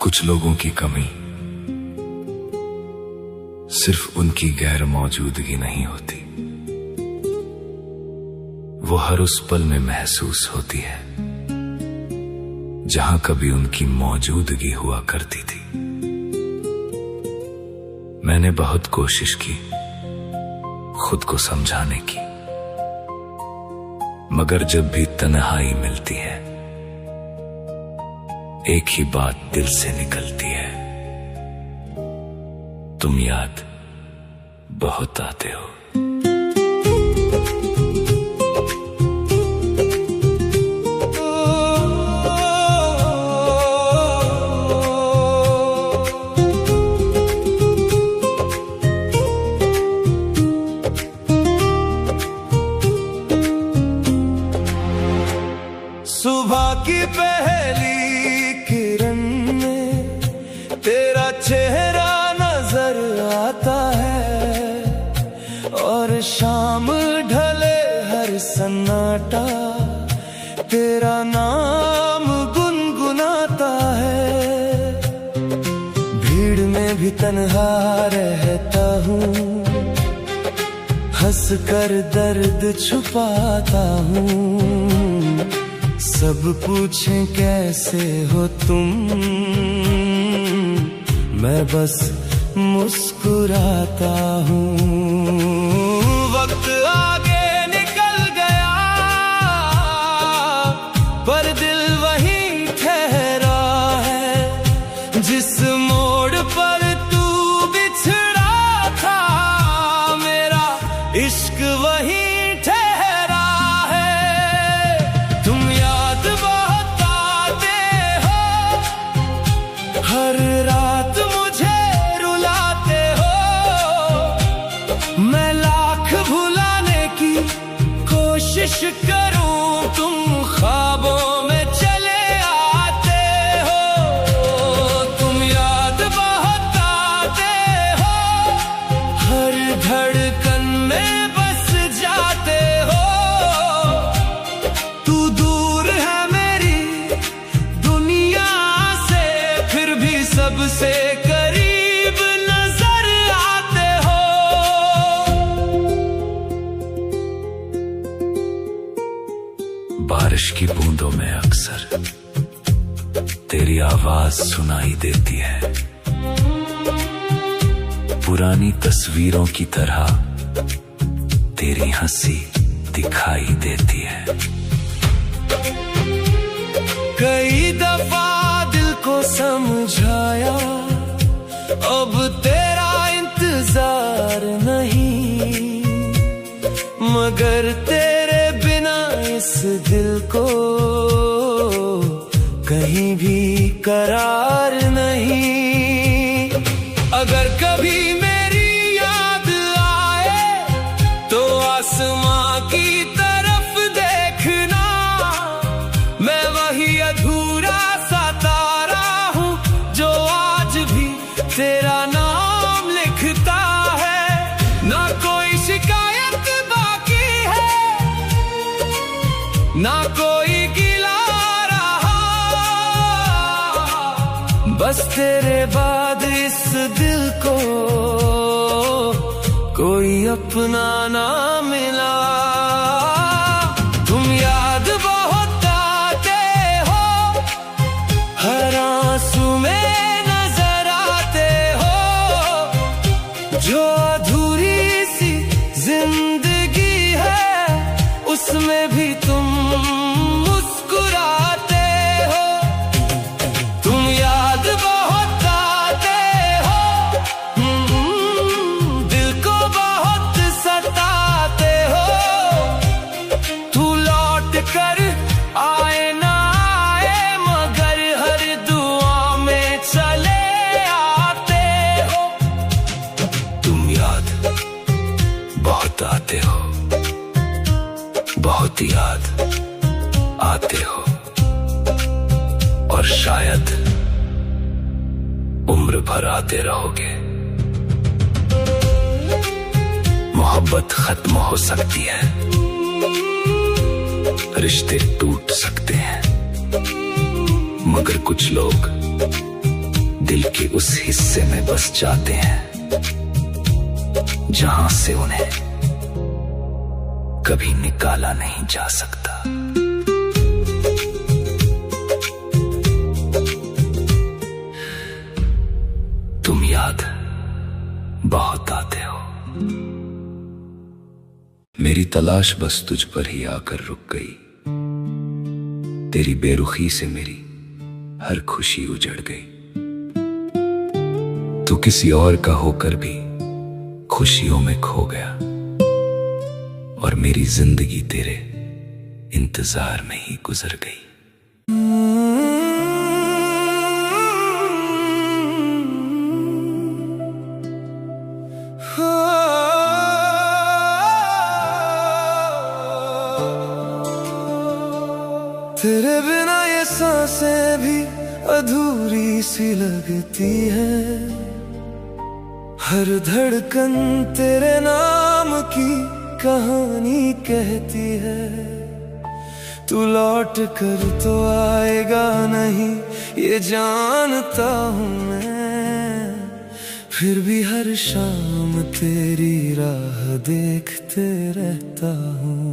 कुछ लोगों की कमी सिर्फ उनकी गैर मौजूदगी नहीं होती, वो हर उस पल में महसूस होती है जहां कभी उनकी मौजूदगी हुआ करती थी। मैंने बहुत कोशिश की खुद को समझाने की, मगर जब भी तन्हाई मिलती है एक ही बात दिल से निकलती है, तुम याद बहुत आते हो। सुबह की पहली किरण में तेरा चेहरा नजर आता है, और शाम ढले हर सन्नाटा तेरा नाम गुनगुनाता है। भीड़ में भी तन्हा रहता हूँ, हंस कर दर्द छुपाता हूँ। सब पूछें कैसे हो तुम, मैं बस मुस्कुराता हूँ। वक्त आगे निकल गया पर दिल वहीं ठहरा है, जिस मोड़ पर तू बिछड़ा था मेरा इश्क वहीं ठहरा है। तुम याद बहुत आते हो, हर रात मुझे रुलाते हो। मैं लाख भुलाने की कोशिश करूं, तुम ख्वाबों में चले आते हो। तुम याद बहुत आते हो, हर धड़कन में बस जाते हो। तू दूर है मेरी दुनिया से, फिर भी सबसे करीब नजर आते हो। बारिश की बूंदों में अक्सर तेरी आवाज सुनाई देती है, पुरानी तस्वीरों की तरह तेरी हंसी दिखाई देती है। कई दफा दिल को समझाया, अब तेरा इंतजार नहीं, मगर तेरे बिना इस दिल को कहीं भी करार नहीं। अगर कभी मेरी याद आए तो आसमां की तरफ देखना, मैं वही अधूरा सा तारा हूँ जो आज भी तेरा नाम लिखता है। ना कोई शिकायत बाकी है, ना कोई गिला रहा, बस तेरे बाद इस दिल को कोई अपना ना मिला। तुम याद बहुत आते हो, हर आंसू में नजर आते हो। जो अधूरी सी जिंदगी है उसमें भी तुम मुस्कुराते हो। तुम याद बहुत आते हो, दिल को बहुत सताते हो। तू लौट कर आए ना आए, मगर हर दुआ में चले आते हो। तुम याद बहुत आते हो, बहुत याद आते हो, और शायद उम्र भर आते रहोगे। मोहब्बत खत्म हो सकती है, रिश्ते टूट सकते हैं, मगर कुछ लोग दिल के उस हिस्से में बस जाते हैं जहां से उन्हें कभी निकाला नहीं जा सकता। तुम याद बहुत आते हो, मेरी तलाश बस तुझ पर ही आकर रुक गई। तेरी बेरुखी से मेरी हर खुशी उजड़ गई। तू किसी और का होकर भी खुशियों में खो गया, और मेरी जिंदगी तेरे इंतजार में ही गुजर गई। तेरे बिना ये सांसें भी अधूरी सी लगती है। हर धड़कन तेरे नाम की कहानी कहती है। तू लौट कर तो आएगा नहीं ये जानता हूँ मैं, फिर भी हर शाम तेरी राह देखते रहता हूँ।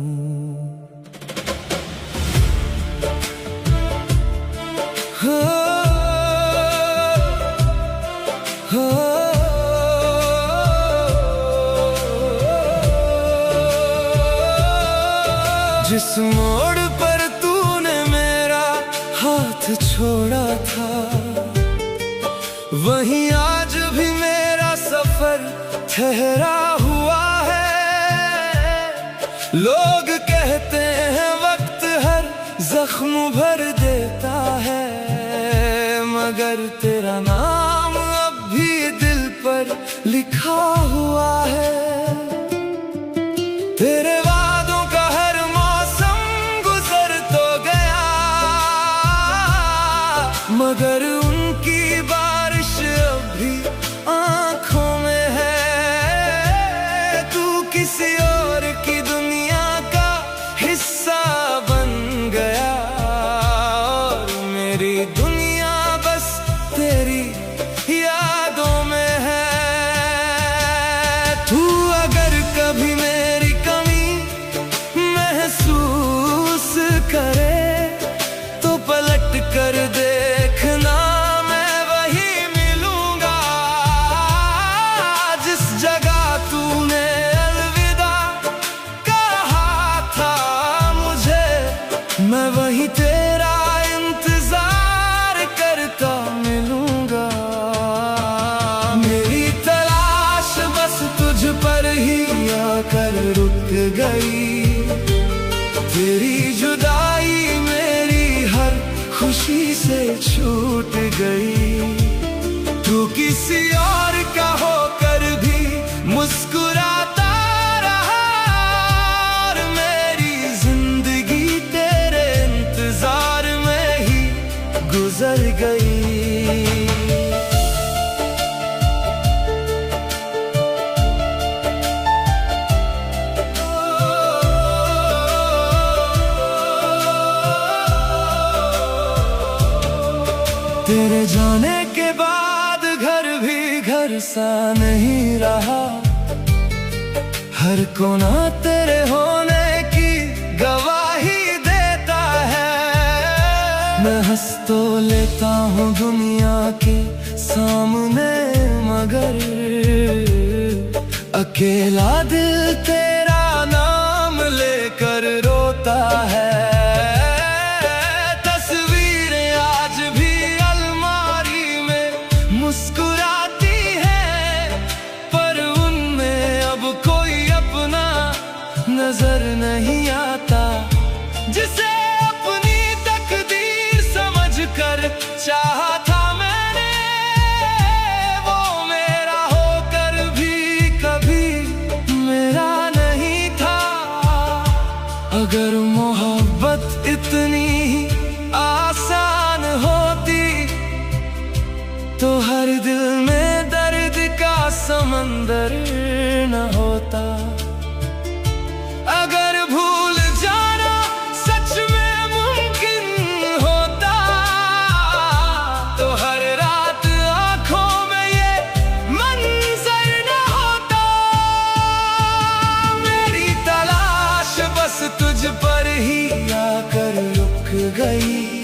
जिस मोड़ पर तूने मेरा हाथ छोड़ा था, वहीं आज भी मेरा सफर ठहरा हुआ है। लोग कहते हैं वक्त हर जख्म भर देता है, मगर तेरा नाम अब भी दिल पर लिखा हुआ है। तेरे वादों का हर मौसम गुजर तो गया, मगर उनकी बारिश अब भी आंखों में है। तू किसी और की दुनिया का हिस्सा बन गया, और मेरी दुनिया बस तेरी यादों में है। तू अगर कभी मेरी कमी महसूस करे तो पलट कर देखना, मैं वही मिलूंगा जिस जगह तूने अलविदा कहा था मुझे। मैं वही तेरा इंतजार करता मिलूंगा। मेरी तलाश बस तुझ पर ही आकर रुक गई। तेरी जुदाई मेरी हर खुशी से छूट गई। तू किसी और का होकर भी मुस्कुराता रहा, और मेरी जिंदगी तेरे इंतजार में ही गुजर गई। तेरे जाने के बाद घर भी घर सा नहीं रहा। हर कोना तेरे होने की गवाही देता है। मैं हंस तो लेता हूँ दुनिया के सामने, मगर अकेला दिल तेरा नाम लेकर रोता है। मुस्कुराती है पर उनमें अब कोई अपना नजर नहीं आता, जिसे अपनी तकदीर समझकर चाहा था मैंने, वो मेरा होकर भी कभी मेरा नहीं। गई।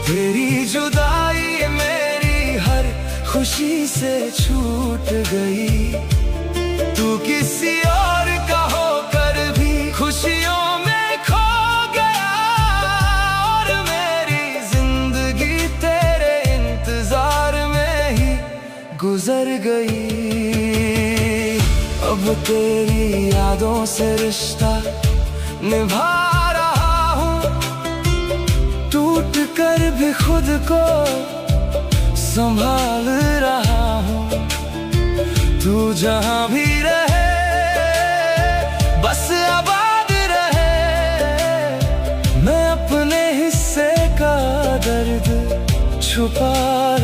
तेरी जुदाई मेरी हर खुशी से छूट गई। तू किसी और का होकर भी खुशियों में खो गया, और मेरी जिंदगी तेरे इंतजार में ही गुजर गई। अब तेरी यादों से रिश्ता निभा रहा हूँ, टूट कर भी खुद को संभाल रहा हूँ। तू जहाँ भी रहे बस आबाद रहे, मैं अपने हिस्से का दर्द छुपा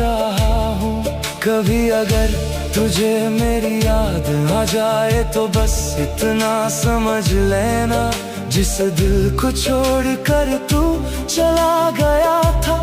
रहा हूँ। कभी अगर तुझे मेरी याद आ जाए तो बस इतना समझ लेना, जिस दिल को छोड़ कर तू चला गया था